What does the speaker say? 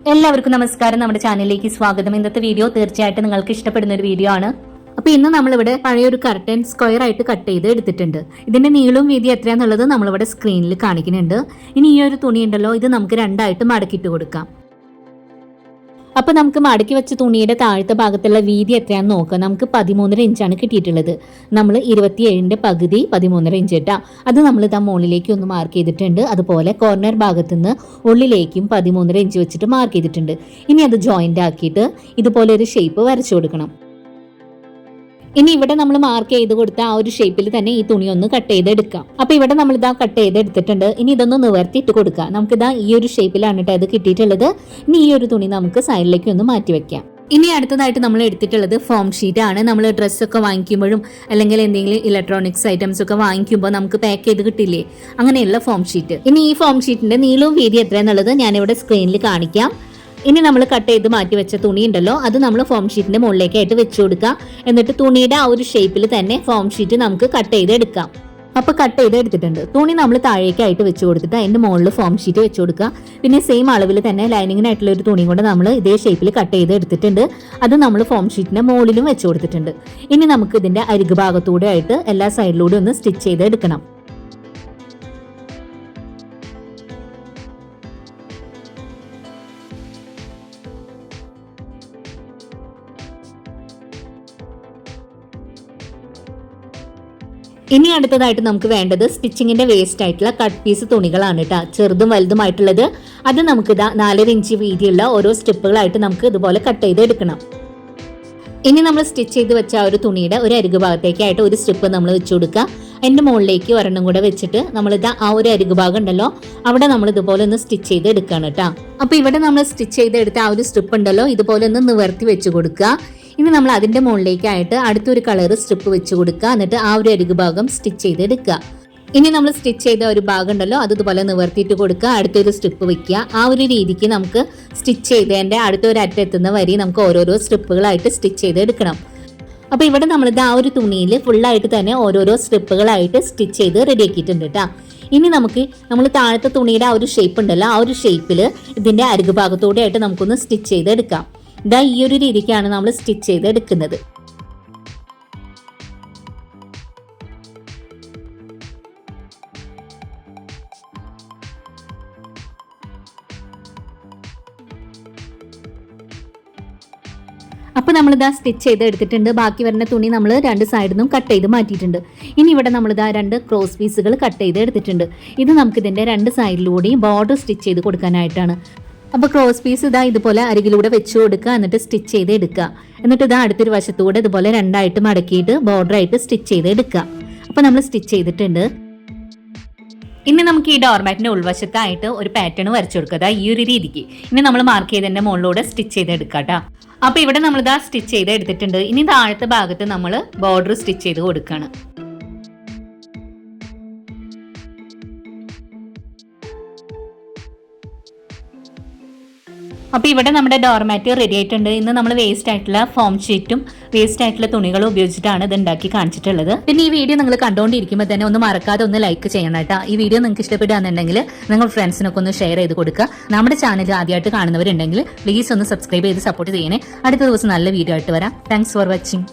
എല്ലാവർക്കും നമസ്കാരം. നമ്മുടെ ചാനലിലേക്ക് സ്വാഗതം. ഇന്നത്തെ വീഡിയോ തീർച്ചയായിട്ടും നിങ്ങൾക്ക് ഇഷ്ടപ്പെടുന്ന ഒരു വീഡിയോ ആണ്. അപ്പോൾ ഇന്ന് നമ്മളിവിടെ പഴയൊരു കർട്ടൻ സ്ക്വയർ ആയിട്ട് കട്ട് ചെയ്ത് എടുത്തിട്ടുണ്ട്. ഇതിന്റെ നീളവും വീതി എത്രയാന്നുള്ളത് നമ്മളിവിടെ സ്ക്രീനിൽ കാണിക്കുന്നുണ്ട്. ഇനി ഈ ഒരു തുണി ഉണ്ടല്ലോ, ഇത് നമുക്ക് രണ്ടായിട്ട് മടക്കിയിട്ട് കൊടുക്കാം. അപ്പോൾ നമുക്ക് മടക്കി വെച്ച തുണിയുടെ താഴത്തെ ഭാഗത്തുള്ള വീതി എത്രയാണെന്ന് നോക്കാം. നമുക്ക് 13.5 ഇഞ്ചാണ് കിട്ടിയിട്ടുള്ളത്. നമ്മൾ 27ന്റെ പകുതി 13.5 ഇഞ്ച് ഇട്ടാ അത് നമ്മൾ ഇതാ മുകളിലേക്ക് ഒന്ന് മാർക്ക് ചെയ്തിട്ടുണ്ട്. അതുപോലെ കോർണർ ഭാഗത്തു നിന്ന് ഉള്ളിലേക്കും 13.5 ഇഞ്ച് വെച്ചിട്ട് മാർക്ക് ചെയ്തിട്ടുണ്ട്. ഇനി അത് ജോയിന്റ് ആക്കിയിട്ട് ഇതുപോലെ ഒരു ഷേപ്പ് വരച്ചു കൊടുക്കണം. ഇനി ഇവിടെ നമ്മൾ മാർക്ക് ചെയ്ത് കൊടുത്ത ആ ഒരു ഷേപ്പിൽ തന്നെ ഈ തുണി ഒന്ന് കട്ട് ചെയ്തെടുക്കാം. അപ്പൊ ഇവിടെ നമ്മൾ ഇതാ കട്ട് ചെയ്തെടുത്തിട്ടുണ്ട്. ഇനി ഇതൊന്ന് നിവർത്തിയിട്ട് കൊടുക്കാം. നമുക്കിതാ ഈ ഒരു ഷേപ്പിലാണ് ഇത് കിട്ടിയിട്ടുള്ളത്. ഇനി ഈ ഒരു തുണി നമുക്ക് സൈഡിലേക്ക് ഒന്ന് മാറ്റി വെക്കാം. ഇനി അടുത്തതായിട്ട് നമ്മൾ എടുത്തിട്ടുള്ളത് ഫോം ഷീറ്റ് ആണ്. നമ്മൾ ഡ്രസ്സൊക്കെ വാങ്ങിക്കുമ്പോഴും അല്ലെങ്കിൽ എന്തെങ്കിലും ഇലക്ട്രോണിക്സ് ഐറ്റംസ് ഒക്കെ വാങ്ങിക്കുമ്പോൾ നമുക്ക് പാക്ക് ചെയ്ത് കിട്ടില്ലേ, അങ്ങനെയുള്ള ഫോം ഷീറ്റ്. ഇനി ഈ ഫോം ഷീറ്റിന്റെ നീളവും വീതി എത്രയാന്നുള്ളത് ഞാനിവിടെ സ്ക്രീനിൽ കാണിക്കാം. ഇനി നമ്മൾ കട്ട് ചെയ്ത് മാറ്റി വെച്ച തുണി ഉണ്ടല്ലോ, അത് നമ്മൾ ഫോം ഷീറ്റിന്റെ മുകളിലേക്കായിട്ട് വെച്ചു കൊടുക്കുക. എന്നിട്ട് തുണിയുടെ ആ ഒരു ഷേപ്പിൽ തന്നെ ഫോം ഷീറ്റ് നമുക്ക് കട്ട് ചെയ്ത് എടുക്കാം. അപ്പൊ കട്ട് ചെയ്ത് എടുത്തിട്ടുണ്ട്. തുണി നമ്മൾ താഴേക്കായിട്ട് വെച്ചു കൊടുത്തിട്ട് അതിന്റെ മുകളിൽ ഫോം ഷീറ്റ് വെച്ചു കൊടുക്കുക. പിന്നെ സെയിം അളവിൽ തന്നെ ലൈനിങ്ങിനായിട്ടുള്ള ഒരു തുണി കൊണ്ട് നമ്മൾ ഇതേ ഷേപ്പിൽ കട്ട് ചെയ്ത് എടുത്തിട്ടുണ്ട്. അത് നമ്മൾ ഫോം ഷീറ്റിന്റെ മുകളിലും വെച്ചു കൊടുത്തിട്ടുണ്ട്. ഇനി നമുക്ക് ഇതിന്റെ അരികു ഭാഗത്തൂടെ ആയിട്ട് എല്ലാ സൈഡിലൂടെ ഒന്ന് സ്റ്റിച്ച് ചെയ്ത് എടുക്കണം. ഇനി അടുത്തതായിട്ട് നമുക്ക് വേണ്ടത് സ്റ്റിച്ചിങ്ങിന്റെ വേസ്റ്റ് ആയിട്ടുള്ള കട്ട് പീസ് തുണികളാണ് കേട്ടോ. ചെറുതും വലുതുമായിട്ടുള്ളത്. അത് നമുക്ക് 4.5 ഇഞ്ച് വീതിയുള്ള ഓരോ സ്ട്രിപ്പുകളായിട്ട് നമുക്ക് ഇതുപോലെ കട്ട് ചെയ്ത് എടുക്കണം. ഇനി നമ്മൾ സ്റ്റിച്ച് ചെയ്ത് വെച്ച ആ ഒരു തുണിയുടെ ഒരു അരികു ഭാഗത്തേക്കായിട്ട് ഒരു സ്ട്രിപ്പ് നമ്മൾ വെച്ചു കൊടുക്കുക. അതിന്റെ മുകളിലേക്ക് ഒരെണ്ണം കൂടെ വെച്ചിട്ട് നമ്മളിതാ ആ ഒരു അരികു ഭാഗം ഉണ്ടല്ലോ, അവിടെ നമ്മൾ ഇതുപോലെ ഒന്ന് സ്റ്റിച്ച് ചെയ്ത് എടുക്കുകയാണ് കേട്ടോ. അപ്പൊ ഇവിടെ നമ്മൾ സ്റ്റിച്ച് ചെയ്തെടുത്ത ആ ഒരു സ്ട്രിപ്പ് ഉണ്ടല്ലോ, ഇതുപോലെ ഒന്ന് നിവർത്തി വെച്ച് കൊടുക്കുക. ഇനി നമ്മൾ അതിന്റെ മുകളിലേക്കായിട്ട് അടുത്തൊരു കളർ സ്ട്രിപ്പ് വെച്ച് കൊടുക്കുക. എന്നിട്ട് ആ ഒരു അരികു ഭാഗം സ്റ്റിച്ച് ചെയ്തെടുക്കുക. ഇനി നമ്മൾ സ്റ്റിച്ച് ചെയ്ത ഒരു ഭാഗം ഉണ്ടല്ലോ, അത് ഇതുപോലെ നിവർത്തിയിട്ട് കൊടുക്കുക. അടുത്തൊരു സ്ട്രിപ്പ് വെക്കുക. ആ ഒരു രീതിക്ക് നമുക്ക് സ്റ്റിച്ച് ചെയ്തതിന്റെ അടുത്തൊരു അറ്റെത്തുന്ന വരി നമുക്ക് ഓരോരോ സ്ട്രിപ്പുകളായിട്ട് സ്റ്റിച്ച് ചെയ്തെടുക്കണം. അപ്പൊ ഇവിടെ നമ്മളിത് ആ ഒരു തുണിയിൽ ഫുള്ളായിട്ട് തന്നെ ഓരോരോ സ്ട്രിപ്പുകളായിട്ട് സ്റ്റിച്ച് ചെയ്ത് റെഡിയാക്കിയിട്ടുണ്ട് കേട്ടോ. ഇനി നമ്മൾ താഴത്തെ തുണിയുടെ ആ ഒരു ഷേപ്പ് ഉണ്ടല്ലോ, ആ ഒരു ഷേപ്പിൽ ഇതിന്റെ അരികു ഭാഗത്തോടെ ആയിട്ട് നമുക്കൊന്ന് സ്റ്റിച്ച് ചെയ്തെടുക്കാം. ഇതാ ഈ ഒരു രീതിക്കാണ് നമ്മൾ സ്റ്റിച്ച് ചെയ്ത് എടുക്കുന്നത്. അപ്പോൾ നമ്മളിതാ സ്റ്റിച്ച് ചെയ്ത് എടുത്തിട്ടുണ്ട്. ബാക്കി വരുന്ന തുണി നമ്മൾ രണ്ട് സൈഡിൽ നിന്നും കട്ട് ചെയ്ത് മാറ്റിയിട്ടുണ്ട്. ഇനി ഇവിടെ നമ്മളിതാ 2 ക്രോസ് പീസുകൾ കട്ട് ചെയ്ത് എടുത്തിട്ടുണ്ട്. ഇത് നമുക്ക് ഇതിന്റെ 2 സൈഡിലൂടെയും ബോർഡർ സ്റ്റിച്ച് ചെയ്ത് കൊടുക്കാനായിട്ടാണ്. അപ്പോൾ ക്രോസ് പീസ് ഇതാ ഇതുപോലെ അരികിലൂടെ വെച്ച് കൊടുക്കുക. എന്നിട്ട് സ്റ്റിച്ച് ചെയ്ത് എടുക്കുക. എന്നിട്ട് ഇതാ അടുത്തൊരു വശത്തൂടെ ഇതുപോലെ രണ്ടായിട്ട് മടക്കിയിട്ട് ബോർഡറായിട്ട് സ്റ്റിച്ച് ചെയ്ത് എടുക്കുക. അപ്പോൾ നമ്മൾ സ്റ്റിച്ച് ചെയ്തിട്ടുണ്ട്. ഇനി നമുക്ക് ഈ ഡോർമാറ്റിന്റെ ഉൾവശത്തായിട്ട് ഒരു പാറ്റേൺ വരച്ചു കൊടുക്കുക ഈ ഒരു രീതിക്ക്. ഇനി നമ്മൾ മാർക്ക് ചെയ്തതിന്റെ മുകളിലൂടെ സ്റ്റിച്ച് ചെയ്ത് എടുക്കാം കേട്ടോ. അപ്പോൾ ഇവിടെ നമ്മളിതാ സ്റ്റിച്ച് ചെയ്ത് എടുത്തിട്ടുണ്ട്. ഇനി താഴത്തെ ഭാഗത്ത് നമ്മൾ ബോർഡർ സ്റ്റിച്ച് ചെയ്ത് കൊടുക്കുകയാണ്. അപ്പോൾ ഇവിടെ നമ്മുടെ ഡോർമാറ്റ് റെഡി ആയിട്ടുണ്ട്. ഇന്ന് നമ്മൾ വേസ്റ്റ് ആയിട്ടുള്ള ഫോം ഷീറ്റും വേസ്റ്റ് ആയിട്ടുള്ള തുണികളും ഉപയോഗിച്ചിട്ടാണ് ഇത് ഉണ്ടാക്കി കാണിച്ചിട്ടുള്ളത്. പിന്നെ ഈ വീഡിയോ നിങ്ങൾ കണ്ടുകൊണ്ടിരിക്കുമ്പോൾ തന്നെ ഒന്ന് മറക്കാതെ ഒന്ന് ലൈക്ക് ചെയ്യണം കേട്ടോ. ഈ വീഡിയോ നിങ്ങൾക്ക് ഇഷ്ടപ്പെടുകയാണെന്നുണ്ടെങ്കിൽ നിങ്ങൾ ഫ്രണ്ട്സിനൊക്കെ ഒന്ന് ഷെയർ ചെയ്ത് കൊടുക്കുക. നമ്മുടെ ചാനൽ ആദ്യമായിട്ട് കാണുന്നവരുണ്ടെങ്കിൽ പ്ലീസ് ഒന്ന് സബ്സ്ക്രൈബ് ചെയ്ത് സപ്പോർട്ട് ചെയ്യണേ. അടുത്ത ദിവസം നല്ല വീഡിയോ ആയിട്ട് വരാം. Thanks for watching.